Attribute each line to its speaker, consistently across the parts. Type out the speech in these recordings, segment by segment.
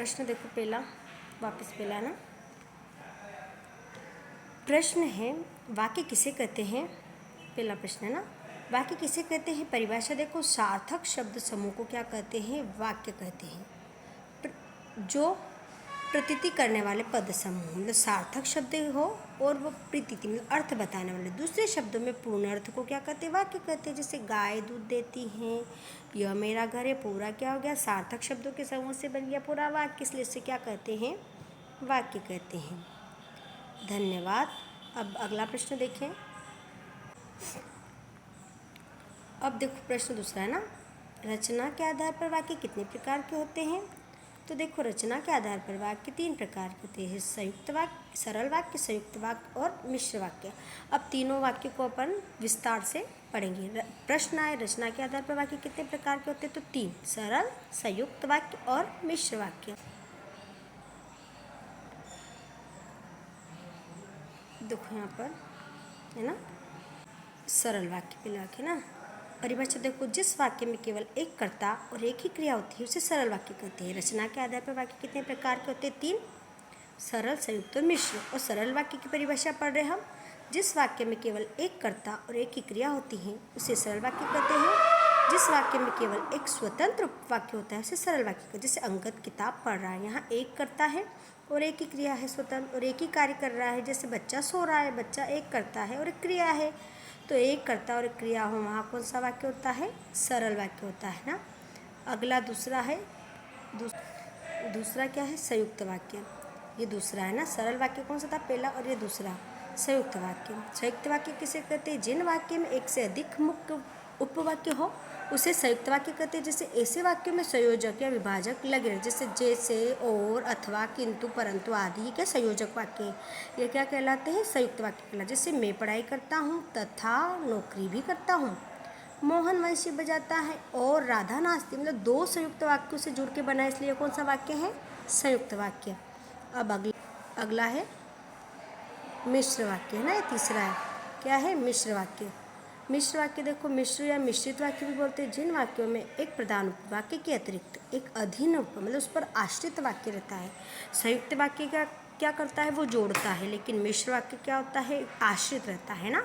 Speaker 1: प्रश्न देखो पहला, वापस पहला ना प्रश्न है, वाक्य किसे कहते हैं। पहला प्रश्न है ना, वाक्य किसे कहते हैं। परिभाषा देखो, सार्थक शब्द समूह को क्या कहते हैं, वाक्य कहते हैं। जो प्रतीति करने वाले पद समूह, मतलब सार्थक शब्द हो और वो प्रतीति मतलब अर्थ बताने वाले। दूसरे शब्दों में पूर्ण अर्थ को क्या कहते हैं, वाक्य कहते हैं। जैसे गाय दूध देती हैं, यह मेरा घर है, पूरा क्या हो गया, सार्थक शब्दों के समूह से बन गया पूरा वाक्य, इसलिए इसे क्या कहते हैं, वाक्य कहते हैं। धन्यवाद। अब अगला प्रश्न देखें। अब देखो प्रश्न दूसरा है ना, रचना के आधार पर वाक्य कितने प्रकार के होते हैं। तो देखो, रचना के आधार पर वाक्य 3 प्रकार के होते हैं, संयुक्त वाक्य, सरल वाक्य, संयुक्त वाक्य और मिश्र वाक्य। अब तीनों वाक्य को अपन विस्तार से पढ़ेंगे। प्रश्न आए, रचना के आधार पर वाक्य कितने प्रकार के होते हैं, तो 3, सरल, संयुक्त वाक्य और मिश्र वाक्य। देखो यहाँ पर है ना, सरल वाक्य पहले वाक्य ना, परिभाषा देखो, जिस वाक्य में केवल एक कर्ता और एक ही क्रिया होती है उसे सरल वाक्य कहते हैं। रचना के आधार पर वाक्य कितने प्रकार के होते हैं, 3, सरल, संयुक्त और मिश्र। और सरल वाक्य की परिभाषा पढ़ रहे हम, जिस वाक्य में केवल एक कर्ता और एक ही क्रिया होती है उसे सरल वाक्य कहते हैं। जिस वाक्य में केवल एक स्वतंत्र वाक्य होता है उसे सरल वाक्य कहते हैं। जैसे अंगद किताब पढ़ रहा है, यहाँ एक कर्ता है और एक ही क्रिया है स्वतंत्र, और एक ही कार्य कर रहा है। जैसे बच्चा सो रहा है, बच्चा एक कर्ता है और एक क्रिया है, तो एक कर्ता और एक क्रिया हो, वहाँ कौन सा वाक्य होता है, सरल वाक्य होता है ना। अगला दूसरा है, दूसरा क्या है, संयुक्त वाक्य। ये दूसरा है ना, सरल वाक्य कौन सा था, पहला, और ये दूसरा संयुक्त वाक्य। संयुक्त वाक्य किसे कहते हैं, जिन वाक्य में एक से अधिक मुख्य उपवाक्य हो उसे संयुक्त वाक्य कहते हैं। जैसे ऐसे वाक्यों में संयोजक या विभाजक लगे रहे, जैसे और, अथवा, किंतु, परंतु आदि, ये क्या संयोजक वाक्य, ये क्या कहलाते हैं, संयुक्त वाक्य कहलाते। जैसे मैं पढ़ाई करता हूँ तथा नौकरी भी करता हूँ, मोहन वंशी बजाता है और राधा नाचती, मतलब 2 संयुक्त वाक्यों से जुड़ के बना, इसलिए कौन सा वाक्य है, संयुक्त वाक्य। अब अगला है मिश्र वाक्य, है ना, ये तीसरा है, क्या है, मिश्र वाक्य। मिश्र वाक्य देखो, मिश्र या मिश्रित वाक्य भी बोलते हैं, जिन वाक्यों में एक प्रधान उपवाक्य के अतिरिक्त एक अधीन मतलब उस पर आश्रित वाक्य रहता है। संयुक्त वाक्य क्या करता है, वो जोड़ता है, लेकिन मिश्र वाक्य क्या होता है, आश्रित रहता है ना।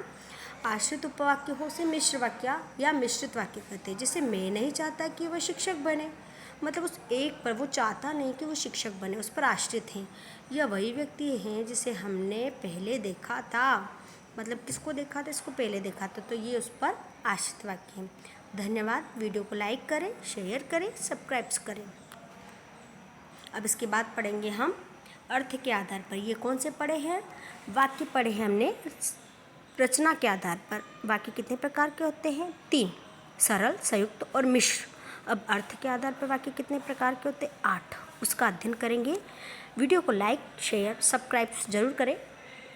Speaker 1: आश्रित उपवाक्य हो से मिश्र वाक्य या मिश्रित वाक्य कहते हैं। जैसे मैं नहीं चाहता कि वह शिक्षक बने, मतलब उस एक पर, वो चाहता नहीं कि वो शिक्षक बने, उस पर आश्रित हैं। यह वही व्यक्ति हैं जिसे हमने पहले देखा था, मतलब किसको देखा था, इसको पहले देखा था, तो ये उस पर आश्रित वाक्य है। धन्यवाद। वीडियो को लाइक करें, शेयर करें, सब्सक्राइब करें। अब इसके बाद पढ़ेंगे हम अर्थ के आधार पर। ये कौन से पढ़े हैं, वाक्य पढ़े हैं हमने रचना के आधार पर। वाक्य कितने प्रकार के होते हैं, 3, सरल, संयुक्त और मिश्र। अब अर्थ के आधार पर वाक्य कितने प्रकार के होते हैं, 8, उसका अध्ययन करेंगे। वीडियो को लाइक, शेयर, सब्सक्राइब जरूर करें।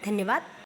Speaker 1: धन्यवाद।